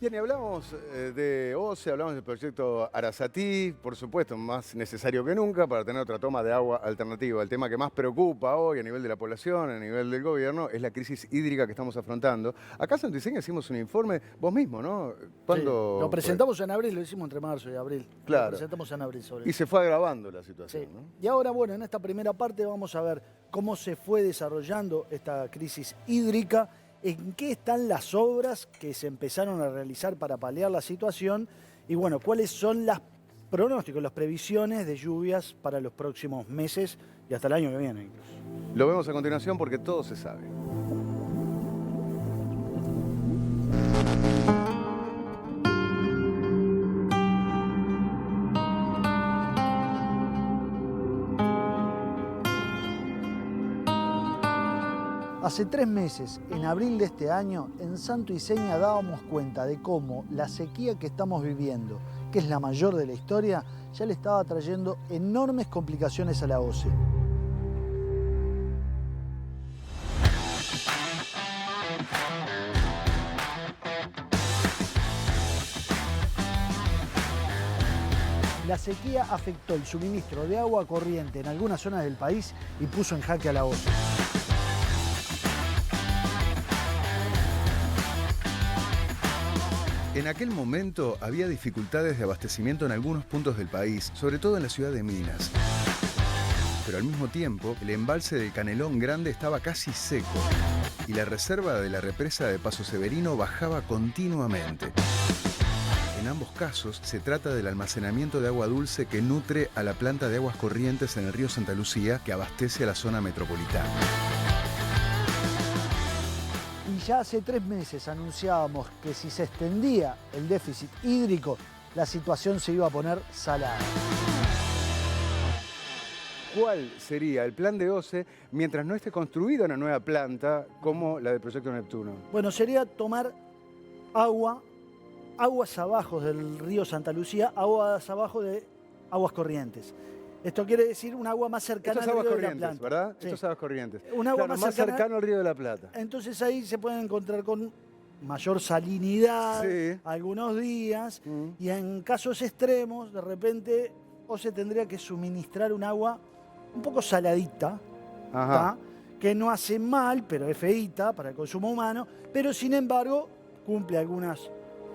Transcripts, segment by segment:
Bien, y hablamos de OCE, hablamos del proyecto Arasatí, por supuesto, más necesario que nunca para tener otra toma de agua alternativa. El tema que más preocupa hoy a nivel de la población, a nivel del gobierno, es la crisis hídrica que estamos afrontando. Acá en Santillana hicimos un informe, vos mismo, ¿no? ¿Cuándo Lo presentamos en abril, lo hicimos entre marzo y abril. Claro. Lo presentamos en abril sobre Y eso. se fue agravando la situación, Sí. ¿no? Y ahora, bueno, en esta primera parte vamos a ver cómo se fue desarrollando esta crisis hídrica, en qué están las obras que se empezaron a realizar para paliar la situación y, bueno, cuáles son los pronósticos, las previsiones de lluvias para los próximos meses y hasta el año que viene incluso. Lo vemos a continuación porque todo se sabe. Hace 3 meses, en abril de este año, en Santo Iseña dábamos cuenta de cómo la sequía que estamos viviendo, que es la mayor de la historia, ya le estaba trayendo enormes complicaciones a la OCE. La sequía afectó el suministro de agua corriente en algunas zonas del país y puso en jaque a la OCE. En aquel momento había dificultades de abastecimiento en algunos puntos del país, sobre todo en la ciudad de Minas. Pero al mismo tiempo, el embalse del Canelón Grande estaba casi seco y la reserva de la represa de Paso Severino bajaba continuamente. En ambos casos, se trata del almacenamiento de agua dulce que nutre a la planta de aguas corrientes en el río Santa Lucía, que abastece a la zona metropolitana. Y ya hace 3 meses anunciábamos que si se extendía el déficit hídrico, la situación se iba a poner salada. ¿Cuál sería el plan de OCE mientras no esté construida una nueva planta como la del Proyecto Neptuno? Bueno, sería tomar aguas abajo del río Santa Lucía, aguas abajo de aguas corrientes. Esto quiere decir un agua más cercana Estos al aguas río de la corrientes, Plata. ¿verdad? Sí. Estos aguas corrientes. Un agua Claro, más cercana- cercano al río de la Plata. Entonces ahí se pueden encontrar con mayor salinidad Sí. algunos días Mm. y en casos extremos de repente OCE tendría que suministrar un agua un poco saladita, Ajá. ¿tá? Que no hace mal, pero es feíta para el consumo humano, pero sin embargo cumple algunas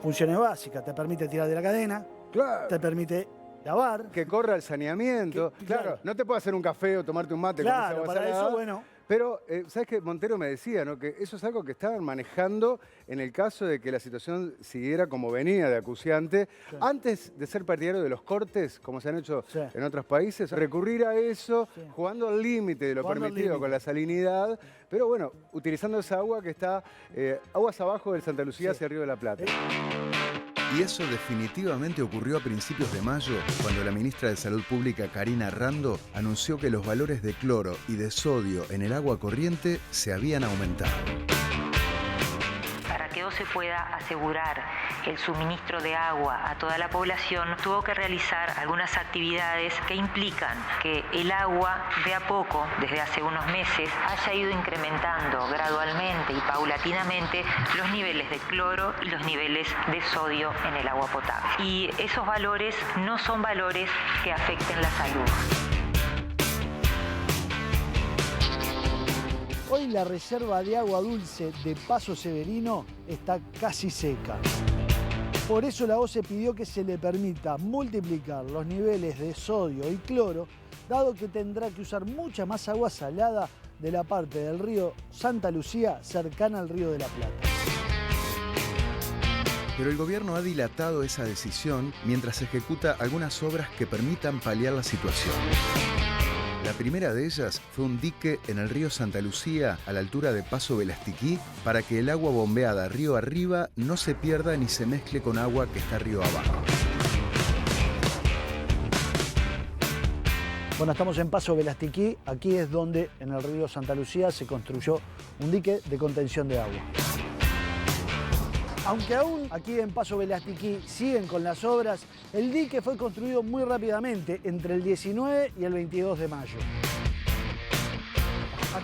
funciones básicas. Te permite tirar de la cadena, Claro. te permite lavar. Que corra el saneamiento. Claro. Claro, no te puedes hacer un café o tomarte un mate con esa Claro, agua para salada. eso, bueno, Pero, ¿sabes qué? Montero me decía, ¿no? Que eso es algo que estaban manejando en el caso de que la situación siguiera como venía de acuciante. Sí. Antes de ser partidario de los cortes, como se han hecho Sí. en otros países, recurrir a eso, Sí. jugando al límite de lo Jugando al permitido límite. con la salinidad, pero bueno, utilizando esa agua que está aguas abajo del Santa Lucía Sí. hacia el Río de la Plata. Y eso definitivamente ocurrió a principios de mayo, cuando la ministra de Salud Pública, Karina Rando, anunció que los valores de cloro y de sodio en el agua corriente se habían aumentado. Para que OCE pueda asegurar el suministro de agua a toda la población, tuvo que realizar algunas actividades que implican que el agua de a poco, desde hace unos meses, haya ido incrementando gradualmente y paulatinamente los niveles de cloro y los niveles de sodio en el agua potable. Y esos valores no son valores que afecten la salud. hoy la reserva de agua dulce de Paso Severino está casi seca. Por eso la OCE pidió que se le permita multiplicar los niveles de sodio y cloro, dado que tendrá que usar mucha más agua salada de la parte del río Santa Lucía cercana al río de la Plata. Pero el gobierno ha dilatado esa decisión mientras ejecuta algunas obras que permitan paliar la situación. La primera de ellas fue un dique en el río Santa Lucía, a la altura de Paso Velastiquí, para que el agua bombeada río arriba no se pierda ni se mezcle con agua que está río abajo. Bueno, estamos en Paso Velastiquí. Aquí es donde en el río Santa Lucía se construyó un dique de contención de agua. Aunque aún aquí en Paso Velastiquí siguen con las obras, el dique fue construido muy rápidamente, entre el 19 y el 22 de mayo.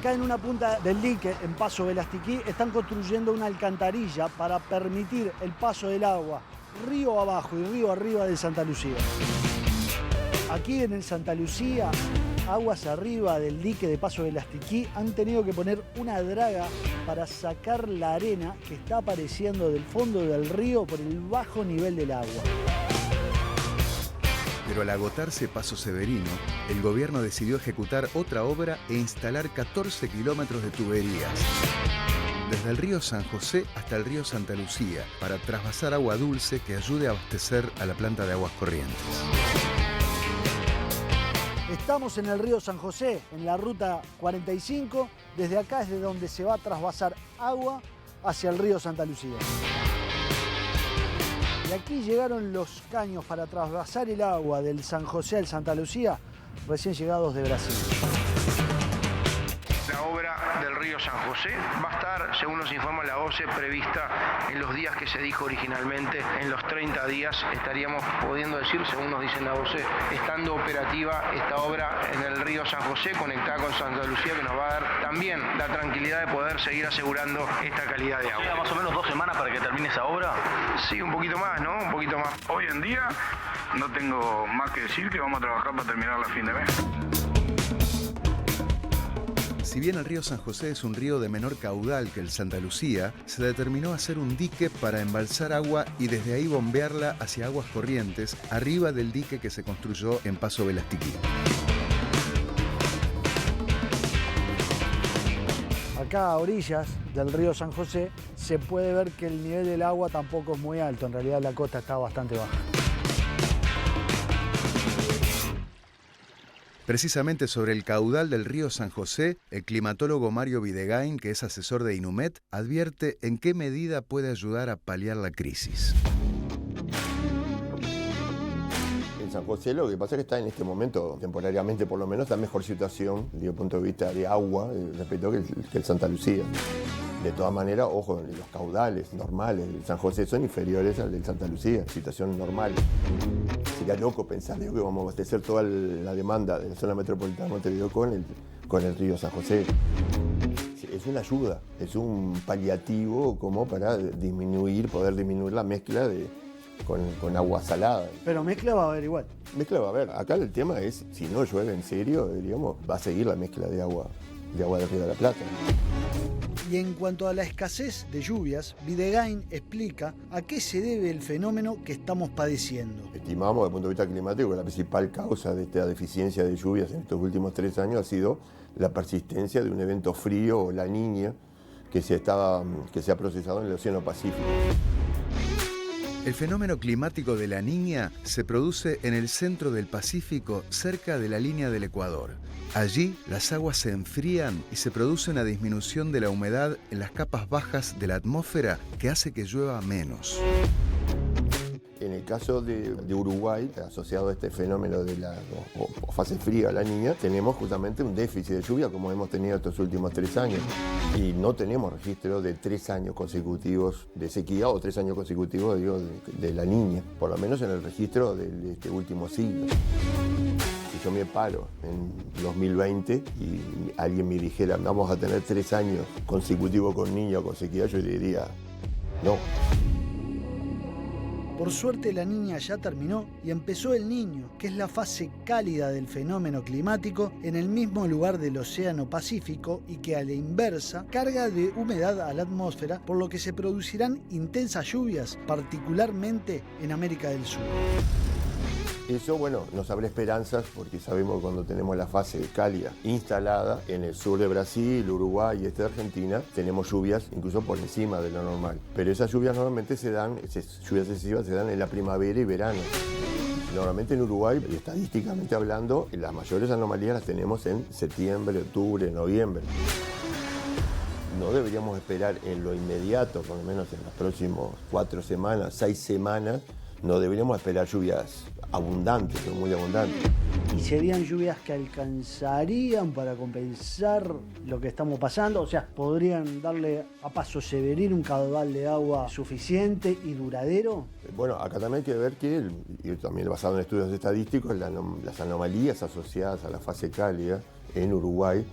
Acá en una punta del dique, en Paso Velastiquí, están construyendo una alcantarilla para permitir el paso del agua río abajo y río arriba de Santa Lucía. Aquí en el Santa Lucía, aguas arriba del dique de Paso Velastiquí, han tenido que poner una draga para sacar la arena que está apareciendo del fondo del río por el bajo nivel del agua. Pero al agotarse Paso Severino, el gobierno decidió ejecutar otra obra e instalar 14 kilómetros de tuberías, desde el río San José hasta el río Santa Lucía, para trasvasar agua dulce que ayude a abastecer a la planta de aguas corrientes. Estamos en el río San José, en la ruta 45. Desde acá es de donde se va a trasvasar agua hacia el río Santa Lucía. Y aquí llegaron los caños para trasvasar el agua del San José al Santa Lucía, recién llegados de Brasil. La obra del río San José va a estar, según nos informa la OCE, prevista en los días que se dijo originalmente. En los 30 días estaríamos pudiendo decir, según nos dice la OCE, estando operativa esta obra en el río San José, conectada con Santa Lucía, que nos va a dar también la tranquilidad de poder seguir asegurando esta calidad de agua. ¿Llega más o menos 2 semanas para que termine esa obra? Sí, un poquito más, ¿no? Un poquito más. Hoy en día no tengo más que decir que vamos a trabajar para terminarla a fin de mes. Si bien el río San José es un río de menor caudal que el Santa Lucía, se determinó hacer un dique para embalsar agua y desde ahí bombearla hacia aguas corrientes arriba del dique que se construyó en Paso Velastiquí. Acá a orillas del río San José se puede ver que el nivel del agua tampoco es muy alto, en realidad la costa está bastante baja. Precisamente sobre el caudal del río San José, el climatólogo Mario Videgain, que es asesor de Inumet, advierte en qué medida puede ayudar a paliar la crisis. En San José lo que pasa es que está en este momento, temporariamente por lo menos, está en mejor situación desde el punto de vista de agua respecto que el Santa Lucía. De todas maneras, ojo, los caudales normales del San José son inferiores al del Santa Lucía, situación normal. Sería loco pensar que vamos a abastecer toda la demanda de la zona metropolitana de Montevideo con el río San José. Es una ayuda, es un paliativo como para poder disminuir la mezcla con agua salada. Pero mezcla va a haber igual. Mezcla va a haber. Acá el tema es, si no llueve en serio, digamos, va a seguir la mezcla de agua del Río de la Plata. Y en cuanto a la escasez de lluvias, Videgain explica a qué se debe el fenómeno que estamos padeciendo. Estimamos desde el punto de vista climático que la principal causa de esta deficiencia de lluvias en estos últimos 3 años ha sido la persistencia de un evento frío o la Niña que se ha procesado en el Océano Pacífico. El fenómeno climático de la Niña se produce en el centro del Pacífico, cerca de la línea del Ecuador. Allí, las aguas se enfrían y se produce una disminución de la humedad en las capas bajas de la atmósfera que hace que llueva menos. En el caso de Uruguay, asociado a este fenómeno de la fase fría de la Niña, tenemos justamente un déficit de lluvia como hemos tenido estos últimos 3 años. Y no tenemos registro de 3 años consecutivos de sequía o 3 años consecutivos, de la Niña, por lo menos en el registro de este último siglo. Si yo me paro en 2020 y alguien me dijera vamos a tener 3 años consecutivos con Niña o con sequía, yo diría no. Por suerte la Niña ya terminó y empezó el Niño, que es la fase cálida del fenómeno climático en el mismo lugar del Océano Pacífico y que a la inversa carga de humedad a la atmósfera, por lo que se producirán intensas lluvias, particularmente en América del Sur. Eso, nos abre esperanzas porque sabemos que cuando tenemos la fase cálida instalada en el sur de Brasil, Uruguay y de Argentina, tenemos lluvias incluso por encima de lo normal. Pero esas lluvias normalmente esas lluvias excesivas se dan en la primavera y verano. Normalmente en Uruguay, estadísticamente hablando, las mayores anomalías las tenemos en septiembre, octubre, noviembre. No deberíamos esperar en lo inmediato, por lo menos en los próximos 4 semanas, 6 semanas, no deberíamos esperar lluvias abundantes, pero muy abundantes. ¿Y serían lluvias que alcanzarían para compensar lo que estamos pasando? O sea, ¿podrían darle a Paso Severino un caudal de agua suficiente y duradero? Bueno, acá también hay que ver que, y también basado en estudios estadísticos, las anomalías asociadas a la fase cálida en Uruguay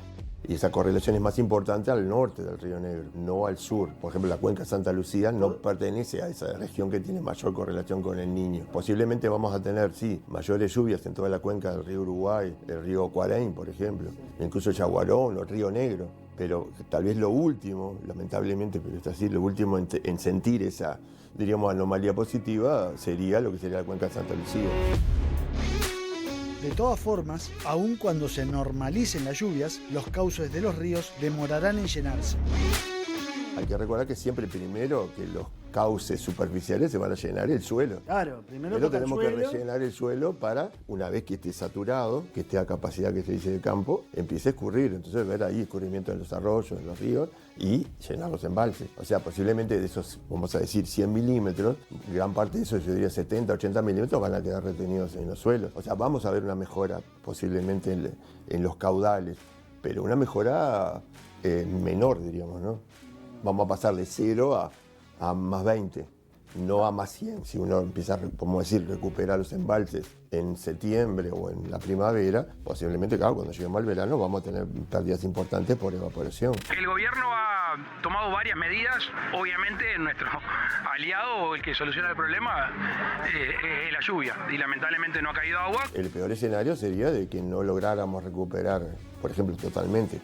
Y esa correlación es más importante al norte del Río Negro, no al sur. Por ejemplo, la cuenca Santa Lucía no pertenece a esa región que tiene mayor correlación con el Niño. Posiblemente vamos a tener, sí, mayores lluvias en toda la cuenca del río Uruguay, el río Cuarén, por ejemplo, incluso Yaguarón o el Río Negro. Pero tal vez lo último, lamentablemente, pero es así, lo último en sentir esa, diríamos, anomalía positiva sería lo que sería la cuenca Santa Lucía. De todas formas, aun cuando se normalicen las lluvias, los cauces de los ríos demorarán en llenarse. Hay que recordar que siempre primero que los cauces superficiales se van a llenar el suelo. Claro, primero tenemos que rellenar el suelo para, una vez que esté saturado, que esté a capacidad que se dice de campo, empiece a escurrir. Entonces ver ahí escurrimiento en los arroyos, en los ríos y llenar los embalses. O sea, posiblemente de esos, vamos a decir, 100 milímetros, gran parte de esos, yo diría 70, 80 milímetros, van a quedar retenidos en los suelos. O sea, vamos a ver una mejora posiblemente en los caudales, pero una mejora menor, diríamos, ¿no? Vamos a pasar de 0 a más 20, no a más 100. Si uno empieza, como decir, recuperar los embalses en septiembre o en la primavera, posiblemente, claro, cuando lleguemos al verano vamos a tener pérdidas importantes por evaporación. El gobierno ha tomado varias medidas. Obviamente nuestro aliado o el que soluciona el problema es la lluvia y lamentablemente no ha caído agua. El peor escenario sería de que no lográramos recuperar, por ejemplo, totalmente,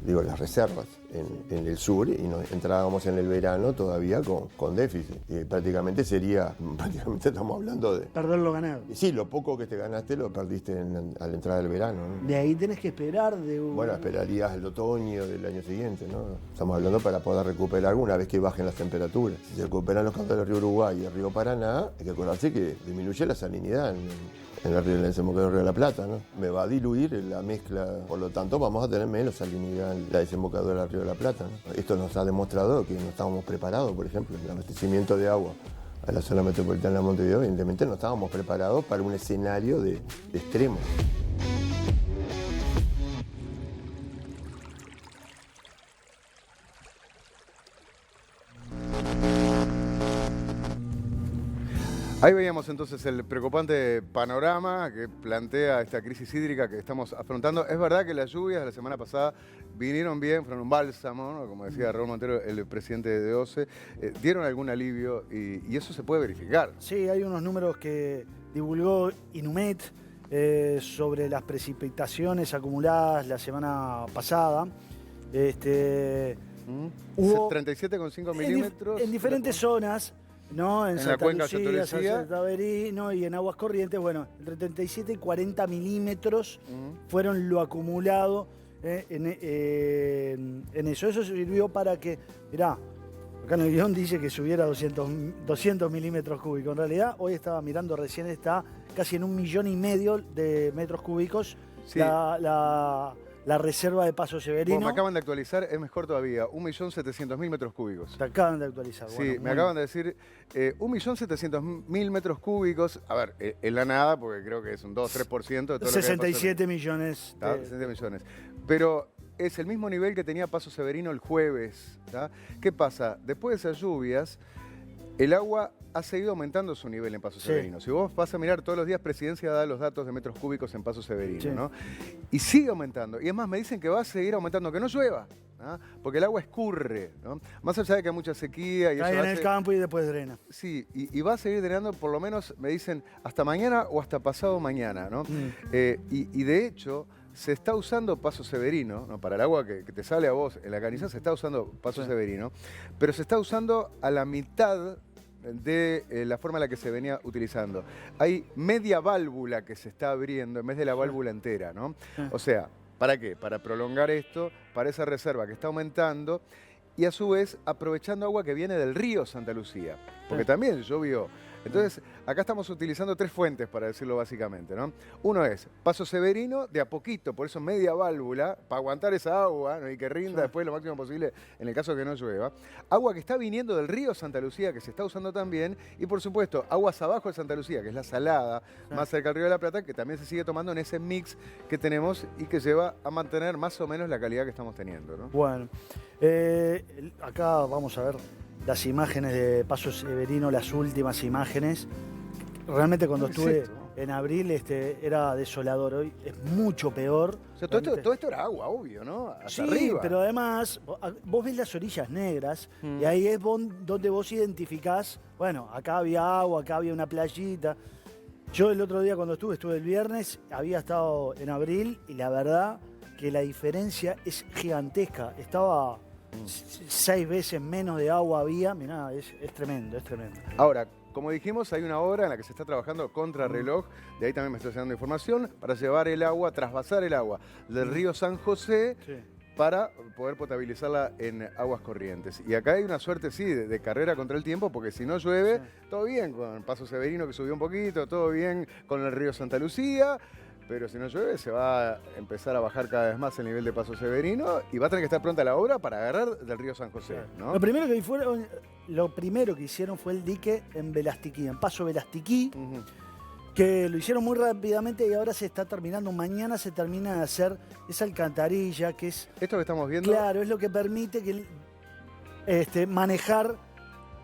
las reservas en el sur y nos entrábamos en el verano todavía con déficit. Y prácticamente estamos hablando de... Perder lo ganado. Sí, lo poco que te ganaste lo perdiste a la entrada del verano, ¿no? De ahí tenés que esperar Bueno, esperarías el otoño del año siguiente, ¿no? Estamos hablando para poder recuperar una vez que bajen las temperaturas. Si se recuperan los caudales del río Uruguay y el río Paraná, hay que acordarse que disminuye la salinidad en el desembocadura del Río de la Plata, ¿no? Me va a diluir la mezcla, por lo tanto vamos a tener menos salinidad en la desembocadura del Río de la Plata, ¿no? Esto nos ha demostrado que no estábamos preparados, por ejemplo, el abastecimiento de agua a la zona metropolitana de Montevideo, evidentemente no estábamos preparados para un escenario de extremo. Ahí veíamos entonces el preocupante panorama que plantea esta crisis hídrica que estamos afrontando. Es verdad que las lluvias de la semana pasada vinieron bien, fueron un bálsamo, ¿no? Como decía Raúl Montero, el presidente de OCE, dieron algún alivio y eso se puede verificar. Sí, hay unos números que divulgó Inumet sobre las precipitaciones acumuladas la semana pasada. Hubo 37,5 milímetros. En diferentes zonas. ¿No? En Santa la cuenca Lucía, Santa Berino y en Aguas Corrientes, bueno, entre 37 y 40 milímetros fueron lo acumulado en eso. Eso sirvió para que, mirá, acá en el guión dice que subiera 200 milímetros cúbicos. En realidad, hoy estaba mirando, recién está casi en 1,5 millones de metros cúbicos. Sí. La reserva de Paso Severino. Bueno, me acaban de actualizar, es mejor todavía, 1.700.000 metros cúbicos. Te acaban de actualizar. Sí, bueno, me acaban de decir 1.700.000 metros cúbicos. A ver, en la nada, porque creo que es un 2-3% de todo 67 millones. 67 millones. Pero es el mismo nivel que tenía Paso Severino el jueves. ¿Tá? ¿Qué pasa? Después de esas lluvias, el agua ha seguido aumentando su nivel en Paso Severino. Si vos vas a mirar todos los días, Presidencia da los datos de metros cúbicos en Paso Severino, ¿no? Y sigue aumentando. Y es más, me dicen que va a seguir aumentando, que no llueva, ¿no? Porque el agua escurre, ¿no? Más allá de que hay mucha sequía y cae en el campo y después drena. Sí, y va a seguir drenando por lo menos, me dicen, hasta mañana o hasta pasado mañana, ¿no? Y de hecho, se está usando Paso Severino, ¿no? Para el agua que te sale a vos en la canilla, se está usando Paso Severino, pero se está usando a la mitad de la forma en la que se venía utilizando. Hay media válvula que se está abriendo en vez de la válvula entera, ¿no? O sea, ¿para qué? Para prolongar esto, para esa reserva que está aumentando y a su vez aprovechando agua que viene del río Santa Lucía, porque también llovió. Entonces, acá estamos utilizando 3 fuentes, para decirlo básicamente, ¿no? Uno es Paso Severino, de a poquito, por eso media válvula, para aguantar esa agua, ¿no? Y que rinda después lo máximo posible en el caso que no llueva. Agua que está viniendo del río Santa Lucía, que se está usando también. Y, por supuesto, aguas abajo de Santa Lucía, que es la salada, más cerca del Río de la Plata, que también se sigue tomando en ese mix que tenemos y que lleva a mantener más o menos la calidad que estamos teniendo, ¿no? Bueno, acá vamos a ver las imágenes de Paso Severino, las últimas imágenes. Realmente cuando estuve en abril era desolador. Hoy es mucho peor. O sea, todo esto era agua, obvio, ¿no? Hasta sí, arriba. pero además vos ves las orillas negras y ahí es donde vos identificás, bueno, acá había agua, acá había una playita. Yo el otro día cuando estuve el viernes, había estado en abril y la verdad que la diferencia es gigantesca. Estaba 6 veces menos de agua había. Mirá, es tremendo, es tremendo. Ahora, como dijimos, hay una hora en la que se está trabajando contra reloj, de ahí también me está llegando información, para llevar el agua, trasvasar el agua del río San José para poder potabilizarla en aguas corrientes. Y acá hay una suerte, sí, de carrera contra el tiempo, porque si no llueve, todo bien con Paso Severino que subió un poquito, todo bien con el río Santa Lucía, pero si no llueve se va a empezar a bajar cada vez más el nivel de Paso Severino y va a tener que estar pronta la obra para agarrar del río San José, ¿no? Lo primero que hicieron fue el dique en Velastiquí, en Paso Velastiquí, que lo hicieron muy rápidamente y ahora se está terminando. Mañana se termina de hacer esa alcantarilla, que es... Esto que estamos viendo... Claro, es lo que permite que manejar,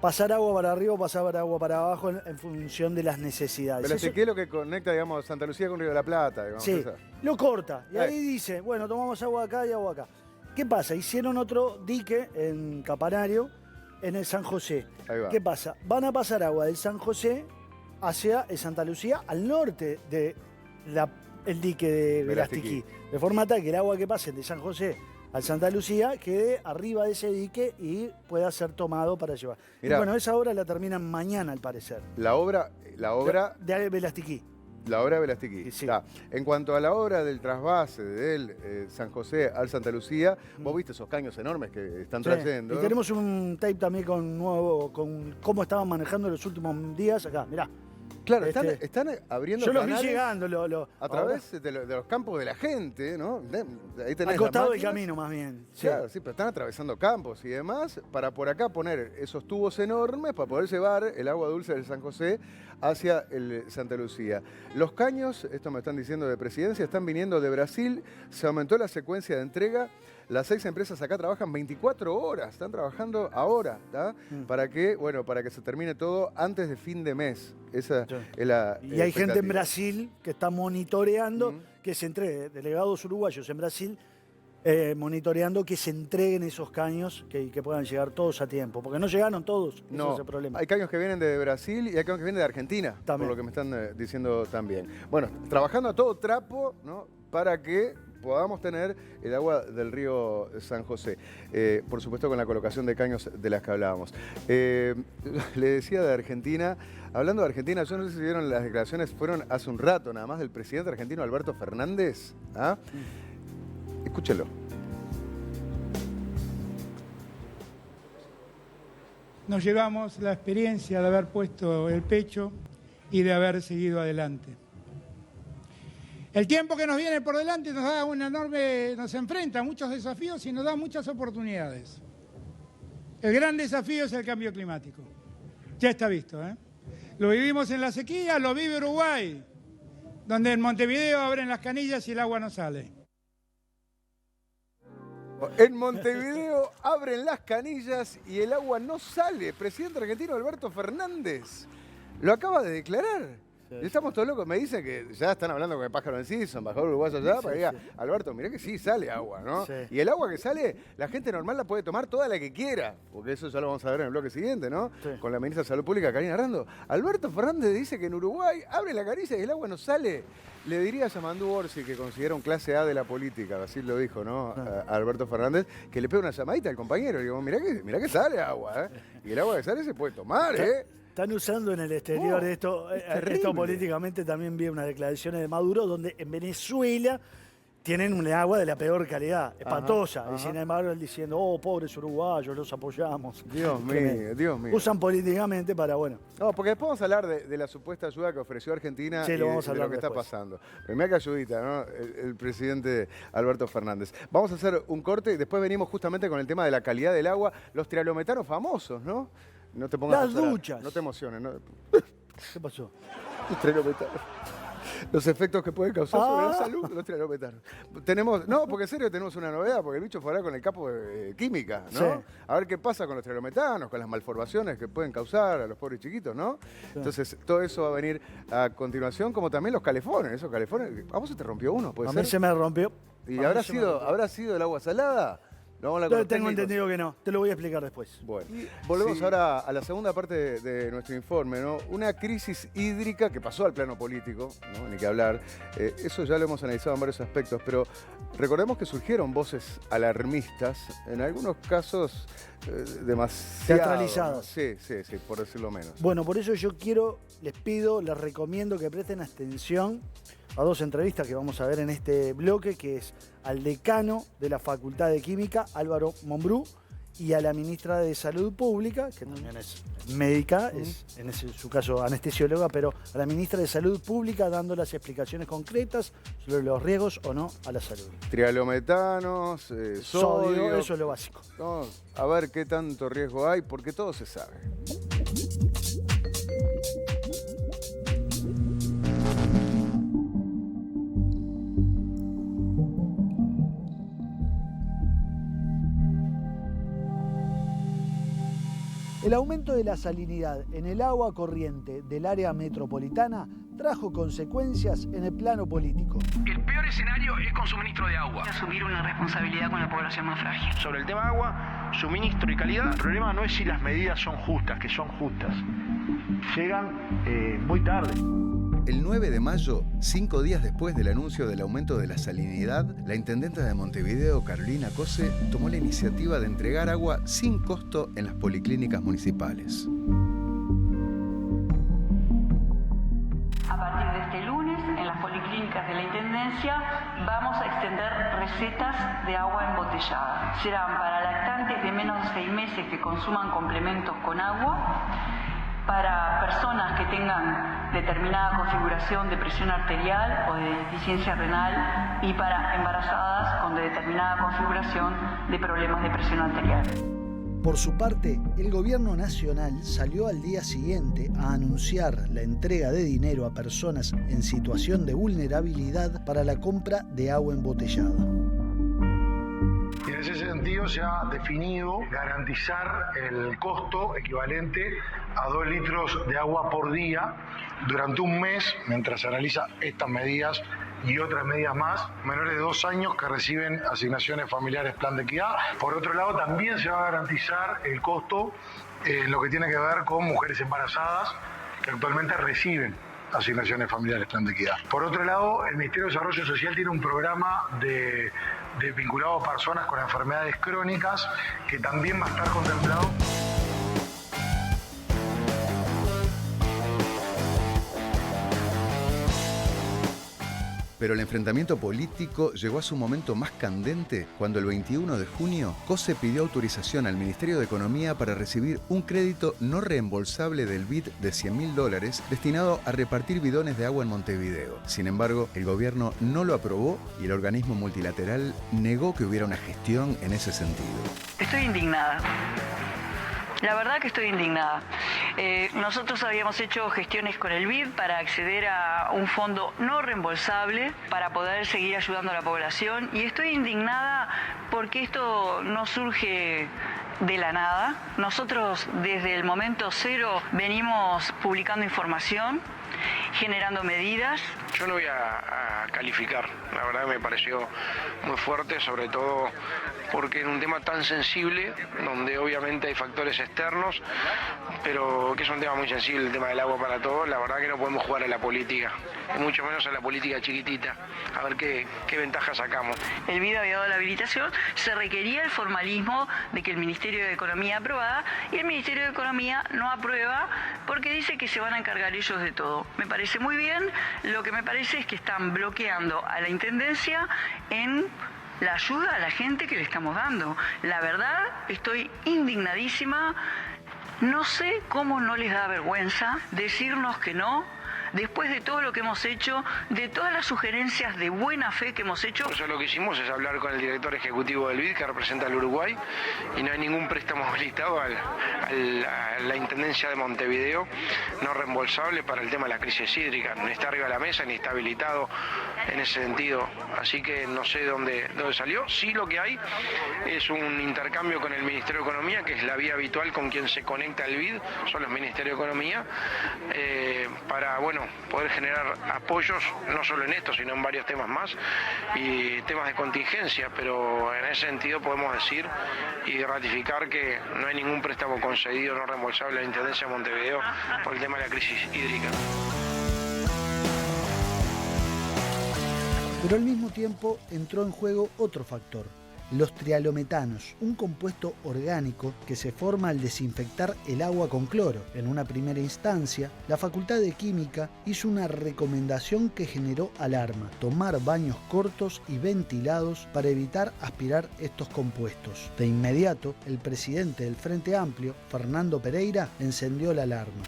pasar agua para arriba o pasar agua para abajo en función de las necesidades. Velastiquí es lo que conecta, digamos, Santa Lucía con Río de la Plata. Digamos, sí, lo corta. Y ahí dice, bueno, tomamos agua acá y agua acá. ¿Qué pasa? Hicieron otro dique en Campanario, en el San José. Ahí va. ¿Qué pasa? Van a pasar agua del San José hacia el Santa Lucía, al norte del dique de Velastiquí. De forma tal que el agua que pase de San José al Santa Lucía quede arriba de ese dique y pueda ser tomado para llevar. Mirá, y bueno, esa obra la terminan mañana, al parecer. La obra de Velastiquí. La obra de Velastiquí. Sí. En cuanto a la obra del trasvase del San José al Santa Lucía, vos viste esos caños enormes que están trayendo. Y tenemos un tape también con cómo estaban manejando los últimos días acá, mirá. Claro, están abriendo yo canales. Yo los vi llegando. A través de los campos de la gente, ¿no? Ahí tenés al costado del camino, más bien. Claro, sí, pero están atravesando campos y demás para por acá poner esos tubos enormes para poder llevar el agua dulce del San José hacia el Santa Lucía. Los caños, esto me están diciendo de Presidencia, están viniendo de Brasil. Se aumentó la secuencia de entrega. Las 6 empresas acá trabajan 24 horas, están trabajando ahora, para que se termine todo antes de fin de mes. Esa es la y hay gente en Brasil que está monitoreando que se entregue, delegados uruguayos en Brasil, monitoreando que se entreguen esos caños que puedan llegar todos a tiempo, porque no llegaron todos, ese es el problema. Hay caños que vienen de Brasil y hay caños que vienen de Argentina, por lo que me están diciendo también. Bueno, trabajando a todo trapo, ¿no? Para que podamos tener el agua del río San José. Por supuesto con la colocación de caños de las que hablábamos. Le decía de Argentina, hablando de Argentina, yo no sé si vieron las declaraciones, fueron hace un rato nada más del presidente argentino Alberto Fernández. Escúchelo. Nos llevamos la experiencia de haber puesto el pecho y de haber seguido adelante. El tiempo que nos viene por delante nos enfrenta a muchos desafíos y nos da muchas oportunidades. El gran desafío es el cambio climático. Ya está visto, ¿eh? Lo vivimos en la sequía, lo vive Uruguay, donde en Montevideo abren las canillas y el agua no sale. En Montevideo abren las canillas y el agua no sale. Presidente argentino Alberto Fernández lo acaba de declarar. Estamos todos locos. Me dicen que ya están hablando con el pájaro en sí, son embajador uruguayo allá, para que diga, Alberto, mirá que sí sale agua, ¿no? Sí. Y el agua que sale, la gente normal la puede tomar toda la que quiera, porque eso ya lo vamos a ver en el bloque siguiente, ¿no? Sí. Con la ministra de Salud Pública, Karina Arando. Alberto Fernández dice que en Uruguay abre la canilla y el agua no sale. Le diría a Yamandú Orsi, que considera un clase A de la política, así lo dijo, ¿no? A Alberto Fernández, que le pega una llamadita al compañero. Y digo, mirá que sale agua, ¿eh? Y el agua que sale se puede tomar, ¿eh? Están usando en el exterior esto políticamente. También vi unas declaraciones de Maduro donde en Venezuela tienen un agua de la peor calidad, espantosa. Y sin embargo él diciendo, pobres uruguayos, los apoyamos. Dios mío. Usan políticamente para, bueno. No, porque después vamos a hablar de la supuesta ayuda que ofreció Argentina y de lo que está pasando. Primera que ayudita, ¿no? El presidente Alberto Fernández. Vamos a hacer un corte y después venimos justamente con el tema de la calidad del agua. Los trialometanos famosos, ¿no? No te pongas las duchas. No te emociones, ¿no? ¿Qué pasó? los efectos que pueden causar sobre la salud los trialometanos. Porque en serio tenemos una novedad, porque el bicho fue con el capo de química, ¿no? Sí. A ver qué pasa con los trialometanos, con las malformaciones que pueden causar a los pobres chiquitos, ¿no? Sí. Entonces, todo eso va a venir a continuación, como también los calefones. Esos calefones, ¿a vos se te rompió uno? ¿Puede ser? A mí se me rompió. ¿Y habrá sido el agua salada? Tengo entendido que no, te lo voy a explicar después. Bueno, volvemos ahora a la segunda parte de nuestro informe, ¿no? Una crisis hídrica que pasó al plano político, ¿no? Ni que hablar. Eso ya lo hemos analizado en varios aspectos, pero recordemos que surgieron voces alarmistas, en algunos casos demasiado teatralizadas. Sí, por decirlo menos. Bueno, por eso yo les recomiendo que presten atención a dos entrevistas que vamos a ver en este bloque, que es al decano de la Facultad de Química, Álvaro Mombrú, y a la ministra de Salud Pública, que también es médica, es en su caso anestesióloga, pero a la ministra de Salud Pública dando las explicaciones concretas sobre los riesgos o no a la salud. Trialometanos, sodio, eso es lo básico. No, a ver qué tanto riesgo hay, porque todo se sabe. El aumento de la salinidad en el agua corriente del área metropolitana trajo consecuencias en el plano político. El peor escenario es con suministro de agua. Asumir una responsabilidad con la población más frágil. Sobre el tema agua, suministro y calidad. El problema no es si las medidas son justas, que son justas. Llegan muy tarde. El 9 de mayo, 5 días después del anuncio del aumento de la salinidad, la intendenta de Montevideo, Carolina Cose, tomó la iniciativa de entregar agua sin costo en las policlínicas municipales. A partir de este lunes, en las policlínicas de la Intendencia, vamos a extender recetas de agua embotellada. Serán para lactantes de menos de 6 meses que consuman complementos con agua, para personas que tengan determinada configuración de presión arterial o de deficiencia renal y para embarazadas con determinada configuración de problemas de presión arterial. Por su parte, el gobierno nacional salió al día siguiente a anunciar la entrega de dinero a personas en situación de vulnerabilidad para la compra de agua embotellada. Y en ese sentido se ha definido garantizar el costo equivalente a 2 litros de agua por día durante un mes, mientras se analiza estas medidas y otras medidas más, menores de 2 años que reciben asignaciones familiares Plan de Equidad. Por otro lado, también se va a garantizar el costo en lo que tiene que ver con mujeres embarazadas que actualmente reciben asignaciones familiares Plan de Equidad. Por otro lado, el Ministerio de Desarrollo Social tiene un programa de vinculado a personas con enfermedades crónicas que también va a estar contemplado. Pero el enfrentamiento político llegó a su momento más candente cuando el 21 de junio Cose pidió autorización al Ministerio de Economía para recibir un crédito no reembolsable del BID de $100.000 destinado a repartir bidones de agua en Montevideo. Sin embargo, el gobierno no lo aprobó y el organismo multilateral negó que hubiera una gestión en ese sentido. Estoy indignada. La verdad que estoy indignada. Nosotros habíamos hecho gestiones con el BID para acceder a un fondo no reembolsable para poder seguir ayudando a la población y estoy indignada porque esto no surge de la nada. Nosotros desde el momento cero venimos publicando información, generando medidas. Yo no voy a calificar, la verdad me pareció muy fuerte, sobre todo porque en un tema tan sensible, donde obviamente hay factores externos, pero que es un tema muy sensible, el tema del agua para todos, la verdad que no podemos jugar a la política, y mucho menos a la política chiquitita, a ver qué ventaja sacamos. El BID había dado la habilitación, se requería el formalismo de que el Ministerio de Economía aprobara, y el Ministerio de Economía no aprueba porque dice que se van a encargar ellos de todo. Me parece muy bien, lo que me parece es que están bloqueando a la Intendencia en la ayuda a la gente que le estamos dando. La verdad, estoy indignadísima. No sé cómo no les da vergüenza decirnos que no, después de todo lo que hemos hecho, de todas las sugerencias de buena fe que hemos hecho. Por eso lo que hicimos es hablar con el director ejecutivo del BID, que representa al Uruguay, y no hay ningún préstamo habilitado a la Intendencia de Montevideo no reembolsable para el tema de la crisis hídrica. Ni está arriba de la mesa, ni está habilitado en ese sentido. Así que no sé dónde salió. Sí, lo que hay es un intercambio con el Ministerio de Economía, que es la vía habitual con quien se conecta el BID, son los Ministerios de Economía, para poder generar apoyos, no solo en esto, sino en varios temas más, y temas de contingencia, pero en ese sentido podemos decir y ratificar que no hay ningún préstamo concedido no reembolsable a la Intendencia de Montevideo por el tema de la crisis hídrica. Pero al mismo tiempo entró en juego otro factor: los trialometanos, un compuesto orgánico que se forma al desinfectar el agua con cloro. En una primera instancia, la Facultad de Química hizo una recomendación que generó alarma: tomar baños cortos y ventilados para evitar aspirar estos compuestos. De inmediato, el presidente del Frente Amplio, Fernando Pereira, encendió la alarma.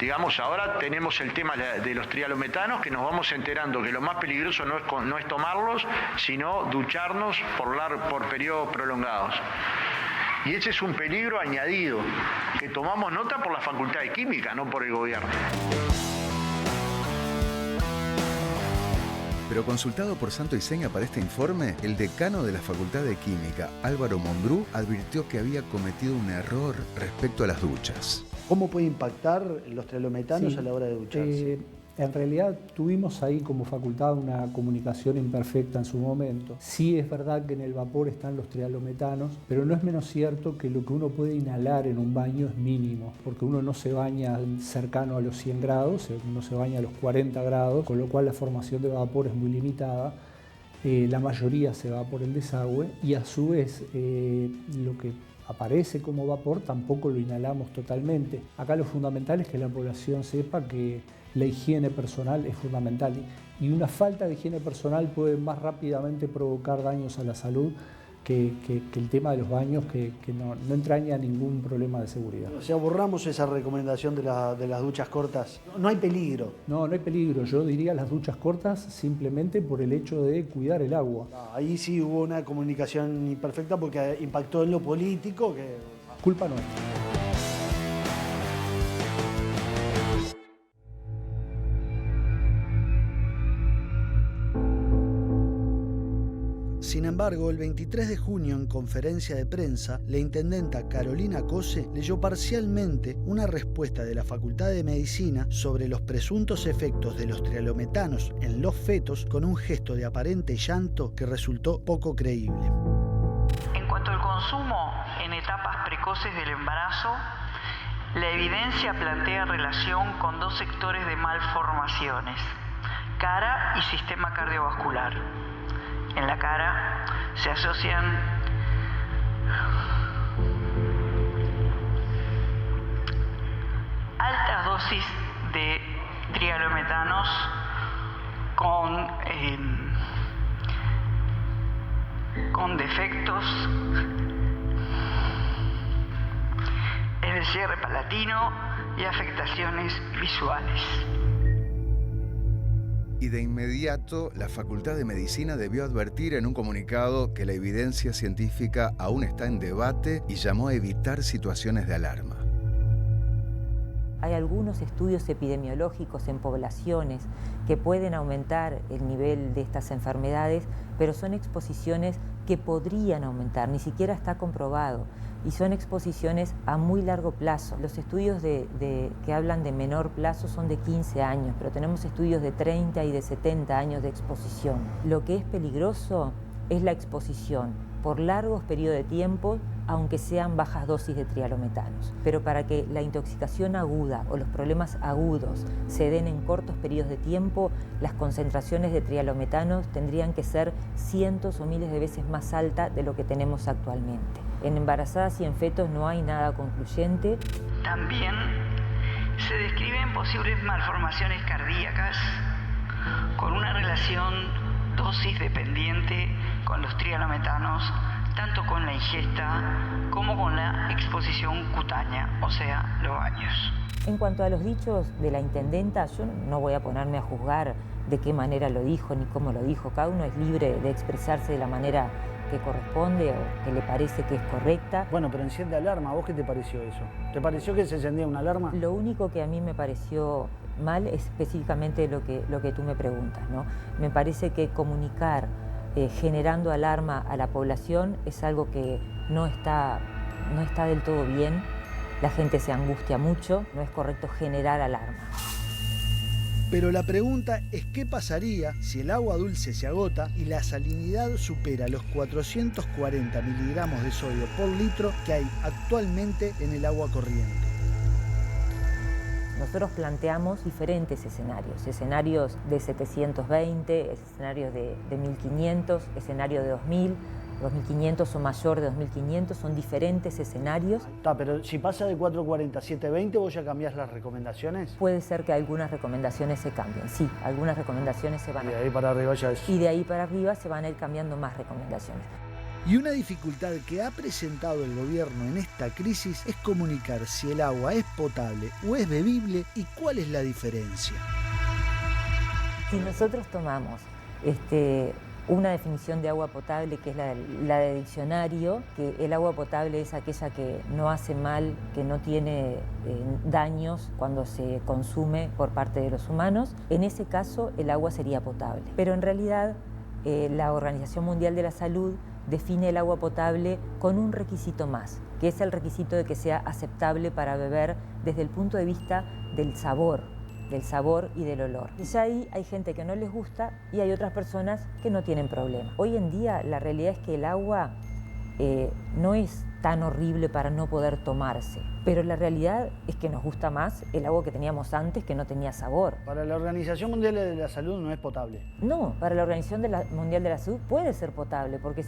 Digamos, ahora tenemos el tema de los trialometanos, que nos vamos enterando que lo más peligroso no es tomarlos, sino ducharnos por periodos prolongados. Y ese es un peligro añadido, que tomamos nota por la Facultad de Química, no por el gobierno. Pero consultado por santo y seña para este informe, el decano de la Facultad de Química, Álvaro Mondrú, advirtió que había cometido un error respecto a las duchas. ¿Cómo puede impactar los trialometanos a la hora de ducharse? En realidad tuvimos ahí como facultad una comunicación imperfecta en su momento. Sí es verdad que en el vapor están los trialometanos, pero no es menos cierto que lo que uno puede inhalar en un baño es mínimo, porque uno no se baña cercano a los 100 grados, uno se baña a los 40 grados, con lo cual la formación de vapor es muy limitada. La mayoría se va por el desagüe y a su vez lo que aparece como vapor tampoco lo inhalamos totalmente. Acá lo fundamental es que la población sepa que la higiene personal es fundamental y una falta de higiene personal puede más rápidamente provocar daños a la salud que el tema de los baños, que no entraña ningún problema de seguridad. O sea, borramos esa recomendación de las duchas cortas. No hay peligro. No hay peligro. Yo diría las duchas cortas simplemente por el hecho de cuidar el agua. Ahí sí hubo una comunicación imperfecta porque impactó en lo político. Culpa nuestra. Sin embargo, el 23 de junio, en conferencia de prensa, la intendenta Carolina Cose leyó parcialmente una respuesta de la Facultad de Medicina sobre los presuntos efectos de los trialometanos en los fetos, con un gesto de aparente llanto que resultó poco creíble. En cuanto al consumo en etapas precoces del embarazo, la evidencia plantea relación con dos sectores de malformaciones: cara y sistema cardiovascular. En la cara se asocian altas dosis de trialometanos con defectos en el cierre palatino y afectaciones visuales. Y de inmediato, la Facultad de Medicina debió advertir en un comunicado que la evidencia científica aún está en debate y llamó a evitar situaciones de alarma. Hay algunos estudios epidemiológicos en poblaciones que pueden aumentar el nivel de estas enfermedades, pero son exposiciones que podrían aumentar, ni siquiera está comprobado. Y son exposiciones a muy largo plazo. Los estudios que hablan de menor plazo son de 15 años, pero tenemos estudios de 30 y de 70 años de exposición. Lo que es peligroso es la exposición por largos periodos de tiempo, aunque sean bajas dosis de trialometanos. Pero para que la intoxicación aguda o los problemas agudos se den en cortos periodos de tiempo, las concentraciones de trialometanos tendrían que ser cientos o miles de veces más altas de lo que tenemos actualmente. En embarazadas y en fetos no hay nada concluyente. También se describen posibles malformaciones cardíacas con una relación dosis dependiente con los trialometanos tanto con la ingesta como con la exposición cutánea, o sea, los baños. En cuanto a los dichos de la intendenta, yo no voy a ponerme a juzgar de qué manera lo dijo ni cómo lo dijo. Cada uno es libre de expresarse de la manera que corresponde o que le parece que es correcta. Bueno, pero enciende alarma. ¿A vos qué te pareció eso? ¿Te pareció que se encendía una alarma? Lo único que a mí me pareció mal es específicamente lo que tú me preguntas, ¿no? Me parece que comunicar generando alarma a la población es algo que no está del todo bien. La gente se angustia mucho, no es correcto generar alarma. Pero la pregunta es qué pasaría si el agua dulce se agota y la salinidad supera los 440 miligramos de sodio por litro que hay actualmente en el agua corriente. Nosotros planteamos diferentes escenarios de 720, escenarios de 1500, escenarios de 2000, 2500 o mayor de 2500, son diferentes escenarios. Pero si pasa de 440 a 720, ¿vos ya cambiás las recomendaciones? Puede ser que algunas recomendaciones se cambien, sí, algunas recomendaciones se van a... Y de ahí para arriba ya es... Y de ahí para arriba se van a ir cambiando más recomendaciones. Y una dificultad que ha presentado el gobierno en esta crisis es comunicar si el agua es potable o es bebible y cuál es la diferencia. Si nosotros tomamos una definición de agua potable, que es la de diccionario, que el agua potable es aquella que no hace mal, que no tiene daños cuando se consume por parte de los humanos, en ese caso el agua sería potable. Pero en realidad la Organización Mundial de la Salud define el agua potable con un requisito más, que es el requisito de que sea aceptable para beber desde el punto de vista del sabor y del olor. Y ya ahí hay gente que no les gusta y hay otras personas que no tienen problema. Hoy en día la realidad es que el agua no es tan horrible para no poder tomarse, pero la realidad es que nos gusta más el agua que teníamos antes, que no tenía sabor. Para la Organización Mundial de la Salud no es potable. No, para la Organización Mundial de la Salud puede ser potable, porque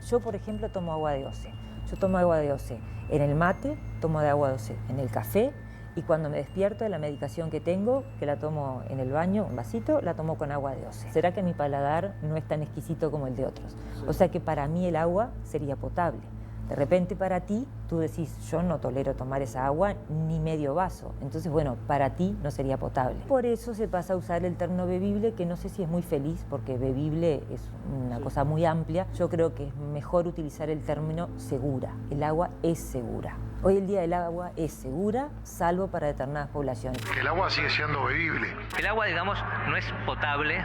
yo, por ejemplo, tomo agua de OCE. Yo tomo agua de OCE en el mate, tomo de agua de OCE en el café, y cuando me despierto de la medicación que tengo, que la tomo en el baño, un vasito, la tomo con agua de OCE. ¿Será que mi paladar no es tan exquisito como el de otros? Sí. O sea que para mí el agua sería potable. De repente para ti, tú decís, yo no tolero tomar esa agua ni medio vaso. Entonces, bueno, para ti no sería potable. Por eso se pasa a usar el término bebible, que no sé si es muy feliz, porque bebible es una cosa muy amplia. Yo creo que es mejor utilizar el término segura. El agua es segura. Hoy en día el agua es segura, salvo para determinadas poblaciones. El agua sigue siendo bebible. El agua, digamos, no es potable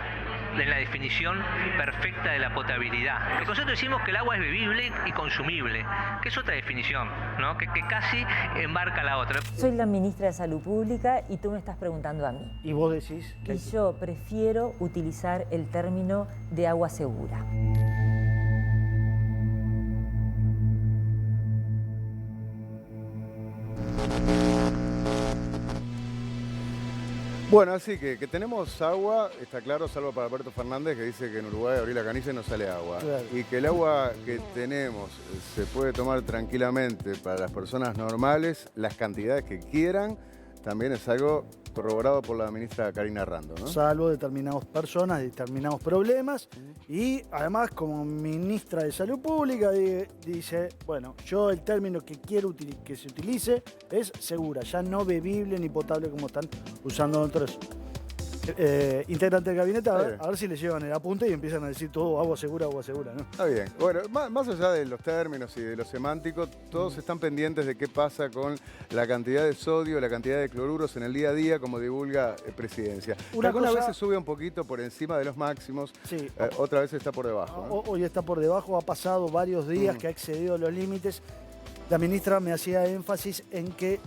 en la definición perfecta de la potabilidad. Porque nosotros decimos que el agua es bebible y consumible, que es otra definición, ¿no? que casi embarca la otra. Soy la ministra de Salud Pública y tú me estás preguntando a mí. ¿Y vos decís? Y yo prefiero utilizar el término de agua segura. Bueno, así que tenemos agua, está claro, salvo para Alberto Fernández, que dice que en Uruguay abrir la canilla y no sale agua. Claro. Y que el agua que tenemos se puede tomar tranquilamente para las personas normales, las cantidades que quieran, también es algo corroborado por la ministra Karina Rando, ¿no? Salvo determinadas personas, determinados problemas. Y además, como ministra de Salud Pública, dice, bueno, yo el término que quiero que se utilice es segura, ya no bebible ni potable como están usando otros integrantes del gabinete. A ver si le llevan el apunte y empiezan a decir todo agua segura, ¿no? Está bien. Bueno, más allá de los términos y de lo semántico, todos están pendientes de qué pasa con la cantidad de sodio, la cantidad de cloruros en el día a día, como divulga Presidencia. Algunas veces sube un poquito por encima de los máximos, sí. Otra vez está por debajo, ¿no? Hoy está por debajo, ha pasado varios días que ha excedido los límites. La ministra me hacía énfasis en que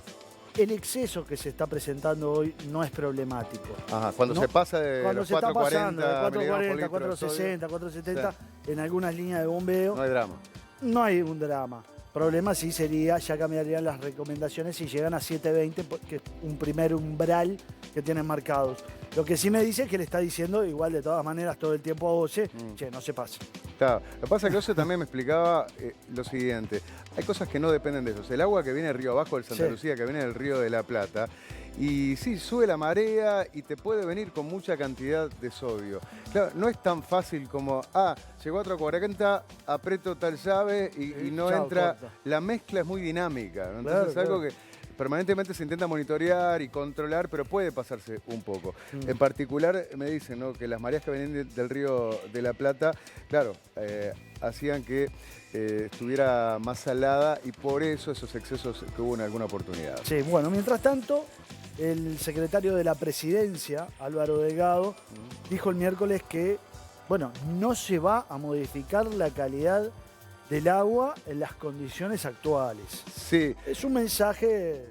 el exceso que se está presentando hoy no es problemático. Ajá, cuando se pasa de cuando los se 440, está pasando de 440, 460, 470, sí, en algunas líneas de bombeo. No hay drama. No hay un drama. Problema sí sería, ya cambiarían las recomendaciones si llegan a 720, que es un primer umbral que tienen marcados. Lo que sí me dice es que le está diciendo, igual de todas maneras, todo el tiempo a OCE, che, no se pase. Claro, lo que pasa es que OCE también me explicaba lo siguiente. Hay cosas que no dependen de eso. El agua que viene del río abajo del Santa Lucía, que viene del río de la Plata, Y sí, sube la marea y te puede venir con mucha cantidad de sodio. Claro, no es tan fácil como, llegó a 440, aprieto tal llave y no chao, entra. corta. La mezcla es muy dinámica, ¿no? Claro, Entonces es algo claro. que permanentemente se intenta monitorear y controlar, pero puede pasarse un poco. En particular me dicen, ¿no?, que las mareas que venían del río de la Plata, claro, hacían que estuviera más salada y por eso esos excesos que hubo en alguna oportunidad. Sí, bueno, mientras tanto, el secretario de la Presidencia, Álvaro Delgado, dijo el miércoles que, bueno, no se va a modificar la calidad del agua en las condiciones actuales. Sí. Es un mensaje